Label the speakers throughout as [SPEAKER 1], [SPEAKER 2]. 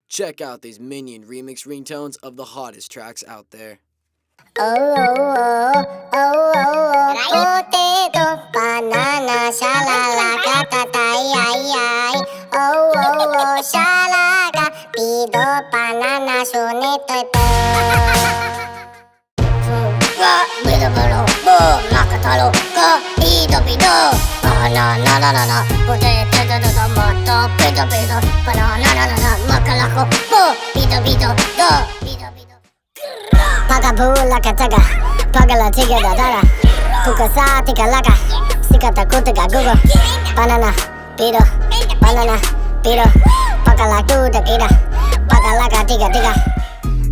[SPEAKER 1] Check out these Minion remix ringtones of the hottest tracks out there.
[SPEAKER 2] Potato, banana, shalalaka, tatay, ay, ay. Shalaga, pido, banana, sunito, ito. Bido, bido, bo, makatalo, ko, bido, bido. Banana, na, na, na, potato, tomato, bido, bido. Banana, na, na, na, makalako, bo, bido, bido, do, bido, bido. Pagabula kataga, pagala tiga dadara, kukasa tika laka, sikata kutega gugo, banana, pido, banana, pido, pagala kuda kida, pagalaka tiga tiga.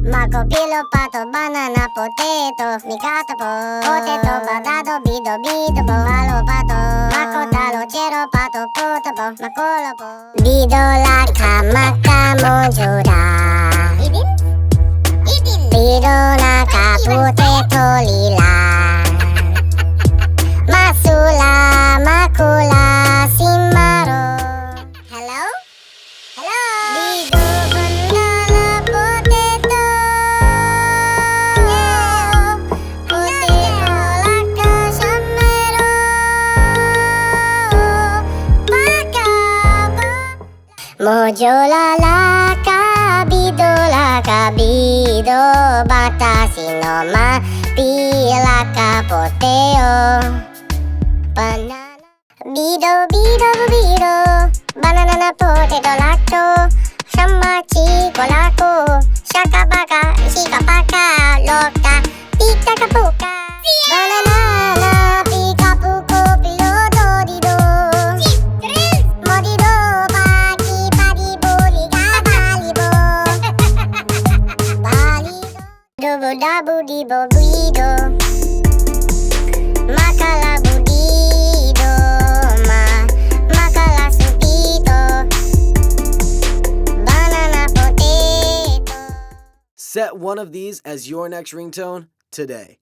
[SPEAKER 2] Mako pilo pato banana potato, mikata po, potato badado bido bido po, palo pato, mako talo chero pato poto po, makolo po, bido laka makamo juda. Bido naka potato lila, masula makula simaro. Hello? Hello? Bido banana potato, potato laka samero, pakabo. Mojola laka bido laka bido, batashi no ma pila ka poteo. Banana bido bido bido, banana na potato lacto, shamba chico laco, shaka baka shika paka loka pika kapuka. Banana na pika puko piloto dido, modido paki padi boliga balibo. Balido dabu dibo guido, makala budido, makala subito, banana potato.
[SPEAKER 1] Set one of these as your next ringtone today.